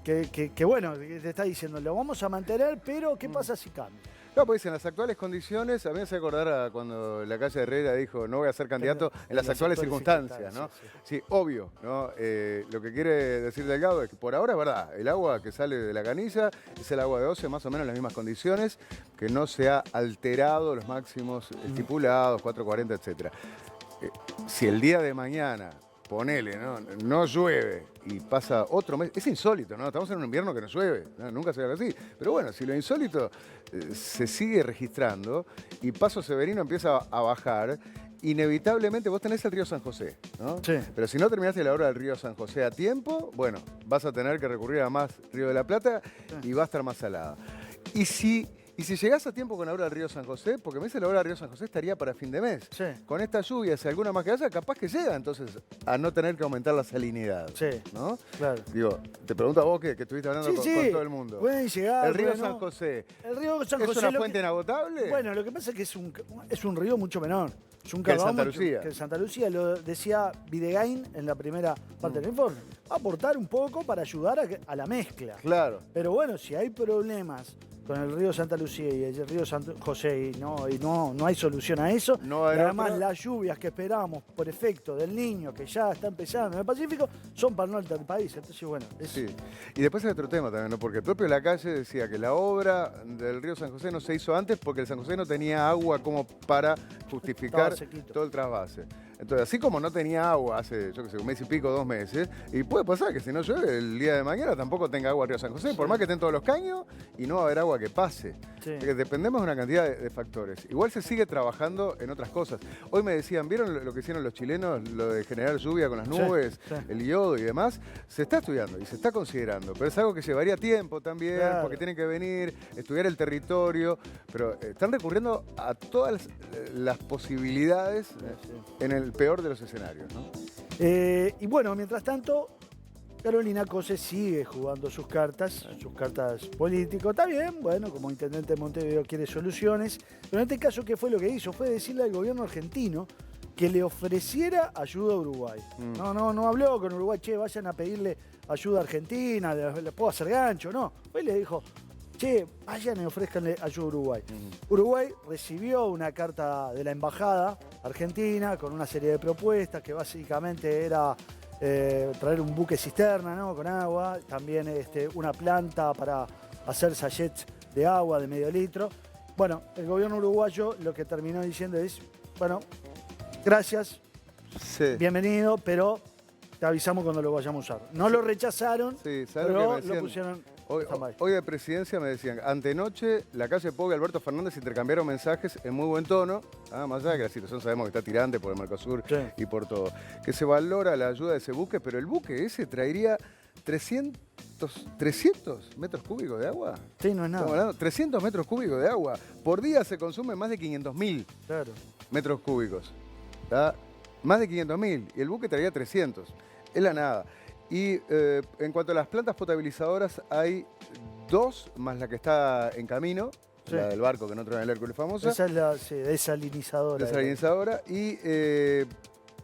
que bueno, que te está diciendo, lo vamos a mantener, pero ¿qué pasa si cambia? No, pues en las actuales condiciones, a mí me hace acordar a cuando la calle Herrera dijo no voy a ser candidato en las actuales circunstancias, ¿no? Sí, obvio, ¿no? Lo que quiere decir Delgado es que por ahora es verdad, el agua que sale de la canilla es el agua de OCE, más o menos en las mismas condiciones, que no se ha alterado los máximos estipulados, 440, etcétera. Si el día de mañana, ponele, no llueve y pasa otro mes, es insólito, ¿no? Estamos en un invierno que no llueve, ¿no? Nunca se ve así. Pero bueno, si lo insólito se sigue registrando y Paso Severino empieza a bajar, inevitablemente vos tenés el río San José, ¿no? Sí. Pero si no terminaste la obra del río San José a tiempo, bueno, vas a tener que recurrir a más Río de la Plata y va a estar más salada. Y si llegás a tiempo con la obra del río San José, porque me dice la obra del río San José estaría para fin de mes. Sí. Con esta lluvia, si alguna más que haya, capaz que llega entonces a no tener que aumentar la salinidad. Sí, ¿no? claro. Digo, te pregunto a vos que estuviste hablando con todo el mundo. Pueden llegar. El río bueno, San José. El río San ¿Es José una fuente inagotable? Bueno, lo que pasa es que es un río mucho menor. Es un Que el caudal Santa mucho- Lucía. que el Santa Lucía, lo decía Videgain en la primera parte del informe. Va a aportar un poco para ayudar a la mezcla. Claro. Pero bueno, si hay problemas con el río Santa Lucía y el río San José y no hay solución a eso, No hay y además otra. las lluvias que esperamos por efecto del Niño que ya está empezando en el Pacífico son para el norte del país. Entonces, bueno, Sí. Y después hay otro tema también, ¿no? Porque el propio Lacalle decía que la obra del río San José no se hizo antes porque el San José no tenía agua como para justificar Estaba sequito. todo el trasvase. Entonces, así como no tenía agua hace, yo qué sé, un mes y pico, 2 meses, y puede pasar que si no llueve el día de mañana tampoco tenga agua el río San José, por más que estén todos los caños y no va a haber agua que pase. Sí. Porque dependemos de una cantidad de factores. Igual se sigue trabajando en otras cosas. Hoy me decían, ¿vieron lo que hicieron los chilenos? Lo de generar lluvia con las nubes, sí. el yodo y demás. Se está estudiando y se está considerando, pero es algo que llevaría tiempo también, Claro. porque tienen que venir, estudiar el territorio, pero están recurriendo a todas las posibilidades en el peor de los escenarios, ¿no? Y bueno, mientras tanto, Carolina Cose sigue jugando sus cartas políticas. Está bien, bueno, como intendente de Montevideo quiere soluciones, pero en este caso, ¿qué fue lo que hizo? Fue decirle al gobierno argentino que le ofreciera ayuda a Uruguay. No habló con Uruguay, che, vayan a pedirle ayuda a Argentina, le puedo hacer gancho, no. Hoy le dijo, che, vayan y ofrezcanle ayuda a Uruguay. Uruguay recibió una carta de la embajada argentina con una serie de propuestas que básicamente era traer un buque cisterna, ¿no?, con agua, también una planta para hacer sachets de agua de medio litro. Bueno, el gobierno uruguayo lo que terminó diciendo es, bueno, gracias, Sí. bienvenido, pero te avisamos cuando lo vayamos a usar. No lo rechazaron, Sí, ¿sabes lo que pero me lo decían? pusieron... Hoy de presidencia me decían, antenoche la calle Pau y Alberto Fernández intercambiaron mensajes en muy buen tono, más allá de que la situación sabemos que está tirante por el Mercosur y por todo, que se valora la ayuda de ese buque, pero el buque ese traería 300 metros cúbicos de agua. Sí, no es nada. Estamos hablando, 300 metros cúbicos de agua. Por día se consumen más de 500.000 metros cúbicos. ¿Tá? Más de 500.000. Y el buque traería 300. Es la nada. Y en cuanto a las plantas potabilizadoras, hay 2 más la que está en camino, la del barco que no trae el Hércules famosa. Esa es la desalinizadora. Desalinizadora y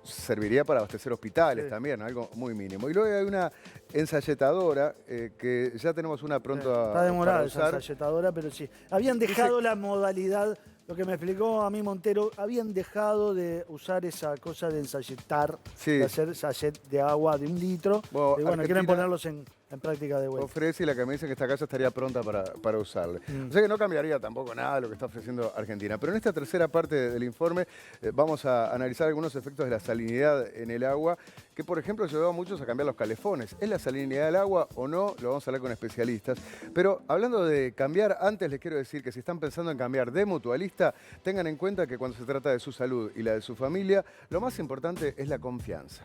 serviría para abastecer hospitales también, algo muy mínimo. Y luego hay una ensayetadora que ya tenemos una pronto Está demorada para esa usar. ensayetadora, pero sí. Habían dejado la modalidad, lo que me explicó a mí Montero, habían dejado de usar esa cosa de ensayetar, de hacer sachet de agua de 1 litro. Y bueno, quieren ponerlos en en práctica de vuelta. Ofrece y la que me dice que esta casa estaría pronta para usarle. O sea que no cambiaría tampoco nada de lo que está ofreciendo Argentina. Pero en esta tercera parte del informe vamos a analizar algunos efectos de la salinidad en el agua, que por ejemplo llevó a muchos a cambiar los calefones. ¿Es la salinidad del agua o no? Lo vamos a hablar con especialistas. Pero hablando de cambiar, antes les quiero decir que si están pensando en cambiar de mutualista, tengan en cuenta que cuando se trata de su salud y la de su familia, lo más importante es la confianza.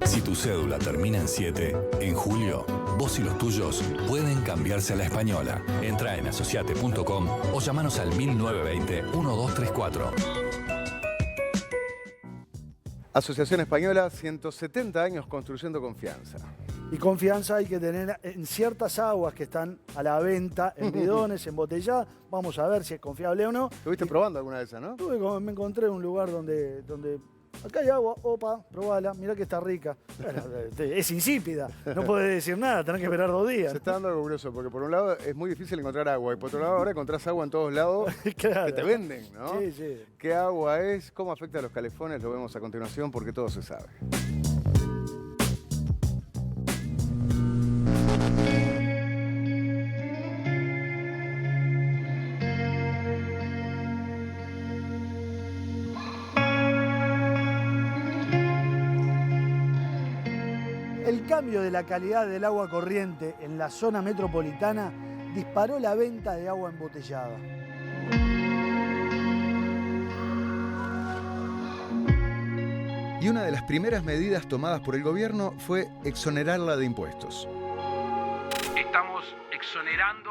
Si tu cédula termina en 7, en julio, vos y los tuyos pueden cambiarse a la española. Entra en asociate.com o llamanos al 1920-1234. Asociación Española, 170 años construyendo confianza. Y confianza hay que tener en ciertas aguas que están a la venta, en bidones, embotelladas. Vamos a ver si es confiable o no. ¿Estuviste probando alguna de esas, no? Me encontré en un lugar donde acá hay agua, opa, probala, mirá que está rica. Bueno, es insípida, no podés decir nada, tenés que esperar 2 días. Se está dando algo curioso, porque por un lado es muy difícil encontrar agua, y por otro lado ahora encontrás agua en todos lados claro. Que te venden, ¿no? Sí, sí. ¿Qué agua es? ¿Cómo afecta a los calefones? Lo vemos a continuación porque todo se sabe. El cambio de la calidad del agua corriente en la zona metropolitana disparó la venta de agua embotellada. Y una de las primeras medidas tomadas por el gobierno fue exonerarla de impuestos. Estamos exonerando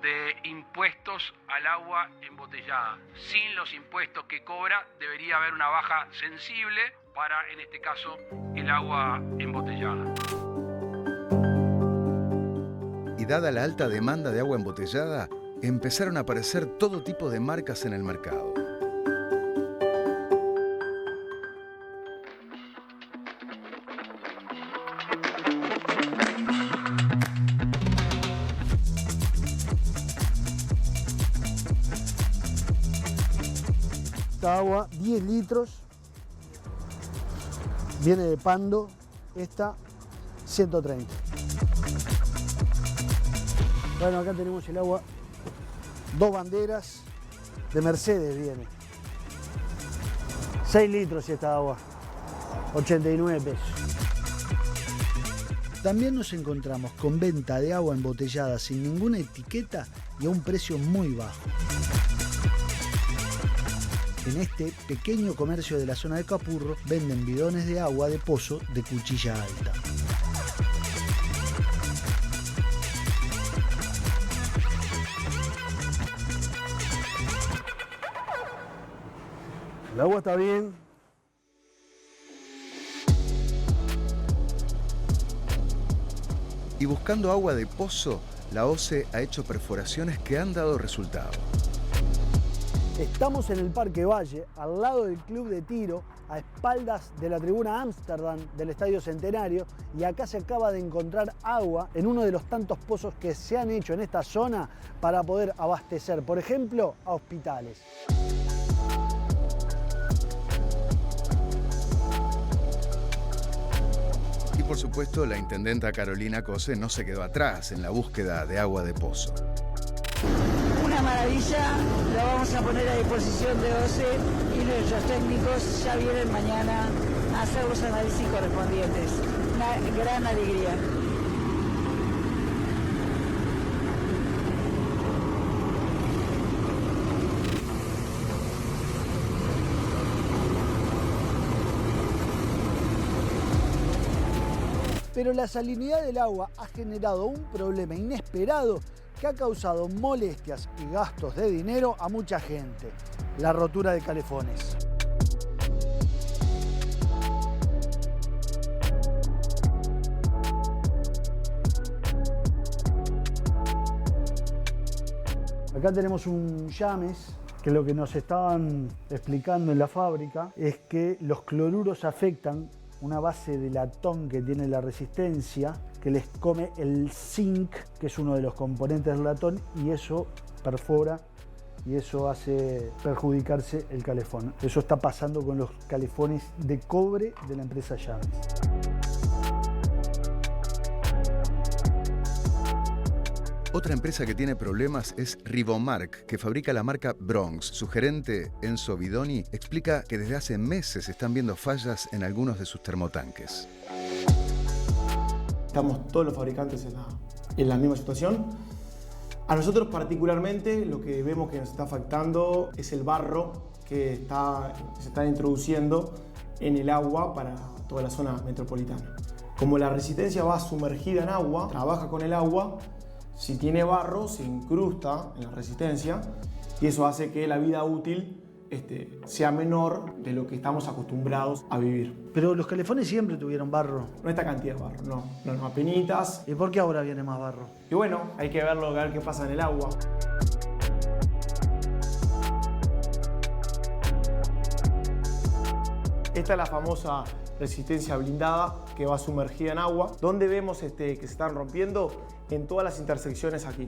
de impuestos al agua embotellada. Sin los impuestos que cobra, debería haber una baja sensible para, en este caso, el agua embotellada. Y dada la alta demanda de agua embotellada, empezaron a aparecer todo tipo de marcas en el mercado. Esta agua, 10 litros, viene de Pando, esta 130. Bueno, acá tenemos el agua, 2 banderas, de Mercedes viene. 6 litros esta agua, 89 pesos. También nos encontramos con venta de agua embotellada sin ninguna etiqueta y a un precio muy bajo. En este pequeño comercio de la zona de Capurro venden bidones de agua de pozo de cuchilla alta. El agua está bien. Y buscando agua de pozo, la OCE ha hecho perforaciones que han dado resultado. Estamos en el Parque Valle, al lado del Club de Tiro, a espaldas de la tribuna Ámsterdam del Estadio Centenario, y acá se acaba de encontrar agua en uno de los tantos pozos que se han hecho en esta zona para poder abastecer, por ejemplo, a hospitales. Y por supuesto, la intendenta Carolina Cose no se quedó atrás en la búsqueda de agua de pozo. Una maravilla, lo vamos a poner a disposición de OCE y nuestros técnicos ya vienen mañana a hacer los análisis correspondientes. Una gran alegría. Pero la salinidad del agua ha generado un problema inesperado que ha causado molestias y gastos de dinero a mucha gente: la rotura de calefones. Acá tenemos un llames, que lo que nos estaban explicando en la fábrica es que los cloruros afectan una base de latón que tiene la resistencia, que les come el zinc, que es uno de los componentes del latón, y eso perfora y eso hace perjudicarse el calefón. Eso está pasando con los calefones de cobre de la empresa Llames. Otra empresa que tiene problemas es Rivomark, que fabrica la marca Bronx. Su gerente, Enzo Bidoni, explica que desde hace meses están viendo fallas en algunos de sus termotanques. Estamos todos los fabricantes en la misma situación. A nosotros particularmente lo que vemos que nos está afectando es el barro que se está introduciendo en el agua para toda la zona metropolitana. Como la resistencia va sumergida en agua, trabaja con el agua, si tiene barro se incrusta en la resistencia y eso hace que la vida útil sea menor de lo que estamos acostumbrados a vivir. Pero los calefones siempre tuvieron barro. No esta cantidad de barro, no, apenitas. ¿Y por qué ahora viene más barro? Y bueno, hay que verlo, a ver qué pasa en el agua. Esta es la famosa resistencia blindada que va sumergida en agua. ¿Dónde vemos que se están rompiendo? En todas las intersecciones aquí,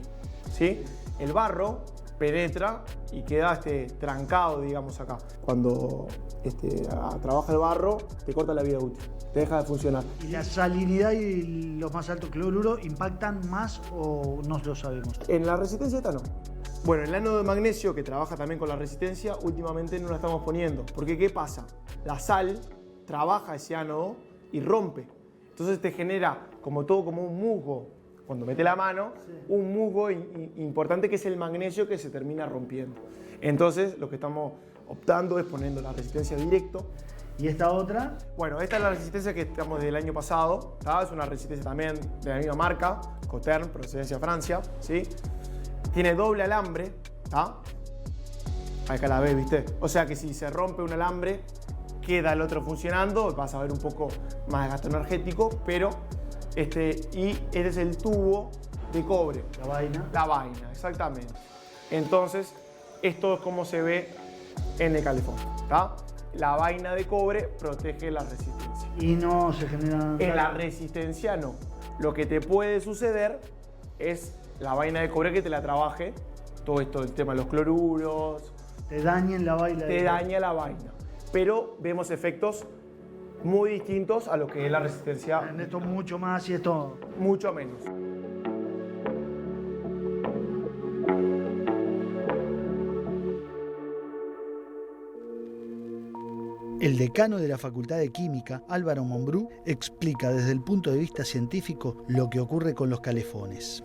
¿sí? El barro penetra y queda trancado, digamos, acá. Cuando trabaja el barro, te corta la vida útil, te deja de funcionar. ¿Y la salinidad y los más altos cloruros impactan más o no lo sabemos? En la resistencia esta no. Bueno, el ánodo de magnesio, que trabaja también con la resistencia, últimamente no la estamos poniendo. Porque ¿qué pasa? La sal trabaja ese ánodo y rompe. Entonces te genera como un musgo. Cuando mete la mano, un musgo importante que es el magnesio que se termina rompiendo. Entonces, lo que estamos optando es poniendo la resistencia directo. ¿Y esta otra? Bueno, esta es la resistencia que estamos desde el año pasado. ¿Tá? Es una resistencia también de la misma marca, Cotern, procedencia Francia. ¿Sí? Tiene doble alambre. ¿Tá? Acá la ves, ¿viste? O sea que si se rompe un alambre, queda el otro funcionando. Vas a ver un poco más de gasto energético, pero... y este es el tubo de cobre. La vaina. La vaina, exactamente. Entonces, esto es como se ve en el calefón. ¿Tá? La vaina de cobre protege la resistencia. Y no se genera... En la resistencia no. Lo que te puede suceder es la vaina de cobre que te la trabaje. Todo esto, el tema de los cloruros. Te dañen la vaina. Te daña la vaina. Pero vemos efectos muy distintos a lo que es la resistencia. En esto mucho más y esto... Mucho menos. El decano de la Facultad de Química, Álvaro Mombrú, explica desde el punto de vista científico lo que ocurre con los calefones.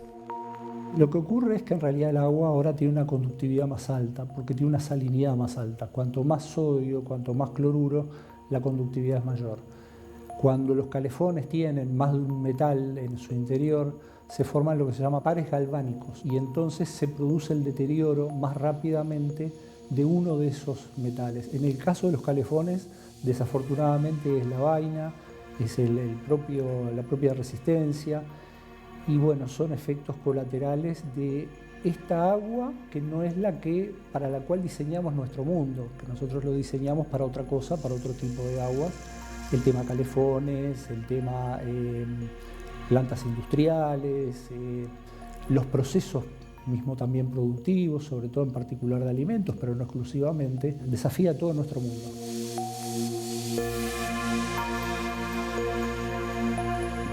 Lo que ocurre es que en realidad el agua ahora tiene una conductividad más alta, porque tiene una salinidad más alta. Cuanto más sodio, cuanto más cloruro, la conductividad es mayor. Cuando los calefones tienen más de un metal en su interior, se forman lo que se llama pares galvánicos y entonces se produce el deterioro más rápidamente de uno de esos metales. En el caso de los calefones, desafortunadamente es la vaina, es la propia resistencia y bueno, son efectos colaterales de esta agua que no es para la cual diseñamos nuestro mundo, que nosotros lo diseñamos para otra cosa, para otro tipo de aguas. El tema calefones, el tema plantas industriales, los procesos mismo también productivos, sobre todo en particular de alimentos, pero no exclusivamente, desafía todo nuestro mundo.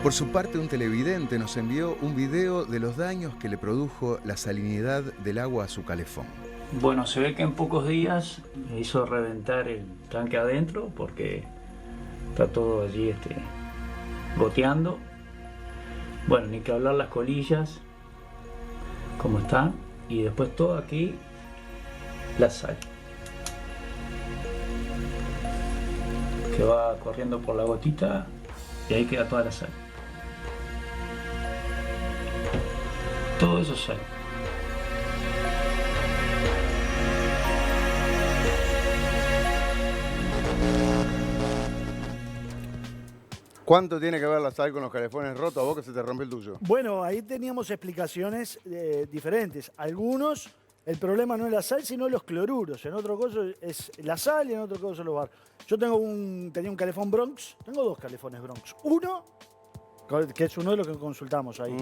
Por su parte, un televidente nos envió un video de los daños que le produjo la salinidad del agua a su calefón. Bueno, se ve que en pocos días me hizo reventar el tanque adentro porque está todo allí goteando. Bueno, ni que hablar las colillas, como están, y después todo aquí, la sal, que va corriendo por la gotita y ahí queda toda la sal. Todo eso es sal. ¿Cuánto tiene que ver la sal con los calefones rotos? ¿A vos que se te rompe el tuyo? Bueno, ahí teníamos explicaciones diferentes. Algunos, el problema no es la sal, sino los cloruros. En otro caso es la sal y en otro caso los barros. Yo tenía un calefón Bronx, tengo dos calefones Bronx. Uno que es uno de los que consultamos ahí.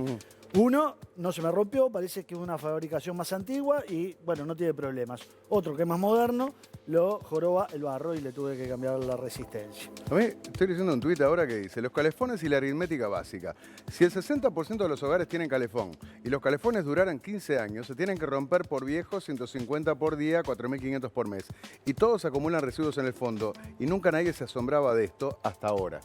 Uno, no se me rompió, parece que es una fabricación más antigua y, bueno, no tiene problemas. Otro, que es más moderno, lo joroba el barro y le tuve que cambiar la resistencia. A mí estoy leyendo un tuit ahora que dice, los calefones y la aritmética básica. Si el 60% de los hogares tienen calefón y los calefones duraran 15 años, se tienen que romper por viejo 150 por día, 4.500 por mes. Y todos acumulan residuos en el fondo y nunca nadie se asombraba de esto hasta ahora.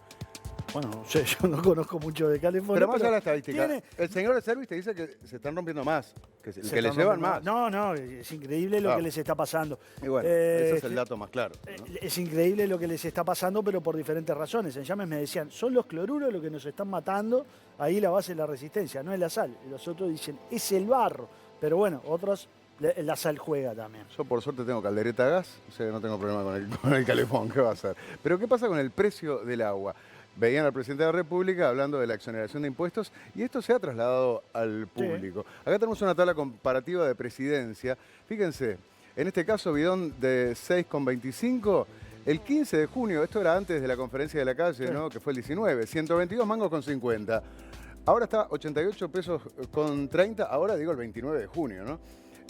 Bueno, no sé, yo no conozco mucho de calefones. Pero más allá de la estadística, el señor de Service te dice que se están rompiendo más, que les llevan más. No, es increíble lo que les está pasando. Y bueno, ese es el dato más claro, ¿no? Es increíble lo que les está pasando, pero por diferentes razones. En Llames me decían, son los cloruros los que nos están matando, ahí la base de la resistencia, no es la sal. Y los otros dicen, es el barro. Pero bueno, otros, la sal juega también. Yo por suerte tengo caldereta a gas, o sea que no tengo problema con el calefón, ¿qué va a hacer? Pero ¿qué pasa con el precio del agua? Veían al presidente de la República hablando de la exoneración de impuestos y esto se ha trasladado al público. Sí. Acá tenemos una tabla comparativa de presidencia. Fíjense, en este caso bidón de 6,25, el 15 de junio, esto era antes de la conferencia de la calle, sí, ¿no? Que fue el 19, 122 mangos con 50. Ahora está 88 pesos con 30, ahora digo el 29 de junio, ¿no?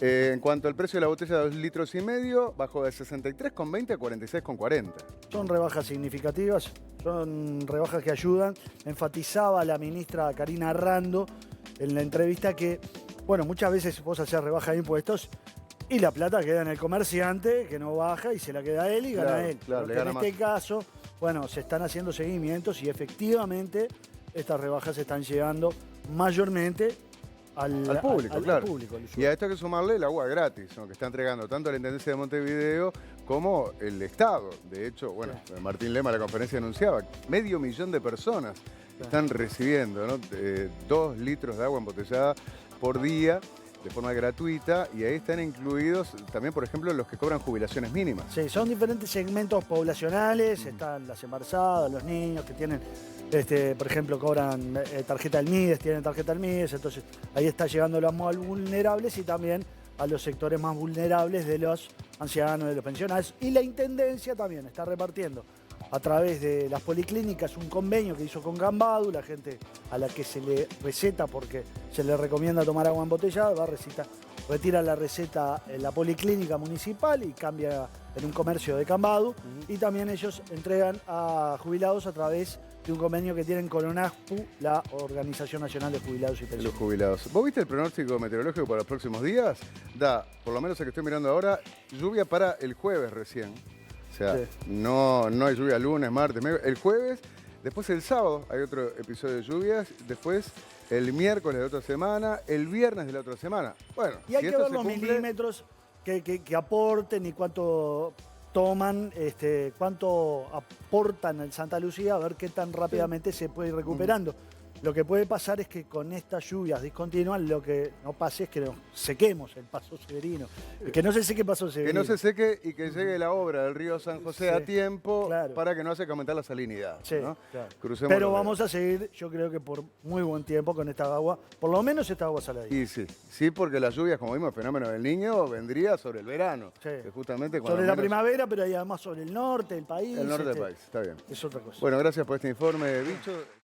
En cuanto al precio de la botella de 2,5 litros, bajó de 63,20 a 46,40. Son rebajas significativas, son rebajas que ayudan. Enfatizaba la ministra Karina Rando en la entrevista que, bueno, muchas veces vos haces rebaja de impuestos y la plata queda en el comerciante, que no baja y se la queda él y gana él. Claro, en este caso, bueno, se están haciendo seguimientos y efectivamente estas rebajas se están llegando mayormente al público, claro. Al público, y a esto hay que sumarle el agua gratis, ¿no? Que está entregando tanto la Intendencia de Montevideo como el Estado. De hecho, bueno, Martín Lema en la conferencia anunciaba, 500.000 de personas están recibiendo, ¿no? 2 litros de agua embotellada por día de forma gratuita y ahí están incluidos también, por ejemplo, los que cobran jubilaciones mínimas. Sí, son diferentes segmentos poblacionales, están las embarazadas, los niños que tienen, por ejemplo, cobran tarjeta del MIDES, tienen tarjeta del MIDES, entonces ahí está llegando a los más vulnerables y también a los sectores más vulnerables de los ancianos, de los pensionados, y la Intendencia también está repartiendo a través de las policlínicas un convenio que hizo con Gambadu, la gente a la que se le receta porque se le recomienda tomar agua embotellada, retira la receta en la policlínica municipal y cambia en un comercio de Gambadu, y también ellos entregan a jubilados a través de un convenio que tienen con ONASPU, la Organización Nacional de Jubilados y Pensionados. Los jubilados. ¿Vos viste el pronóstico meteorológico para los próximos días? Da, por lo menos el que estoy mirando ahora, lluvia para el jueves recién. O sea, no hay lluvia lunes, martes, el jueves, después el sábado hay otro episodio de lluvias, después el miércoles de la otra semana, el viernes de la otra semana. Bueno, y hay que ver los milímetros que aporten y cuánto toman, cuánto aportan al Santa Lucía, a ver qué tan rápidamente se puede ir recuperando. Lo que puede pasar es que con estas lluvias discontinuas, lo que no pase es que nos sequemos el Paso Severino. Que no se seque el Paso Severino. Que no se seque y que llegue la obra del río San José a tiempo, para que no hace que aumentar la salinidad. Sí, ¿no? claro. Pero vamos a seguir, yo creo que por muy buen tiempo con esta agua, por lo menos esta agua saladita. Y sí, porque las lluvias, como vimos, el fenómeno del Niño vendría sobre el verano. Sí. Que justamente sobre la primavera, pero además sobre el norte del país. El norte del país, está bien. Es otra cosa. Bueno, gracias por este informe, Bicho.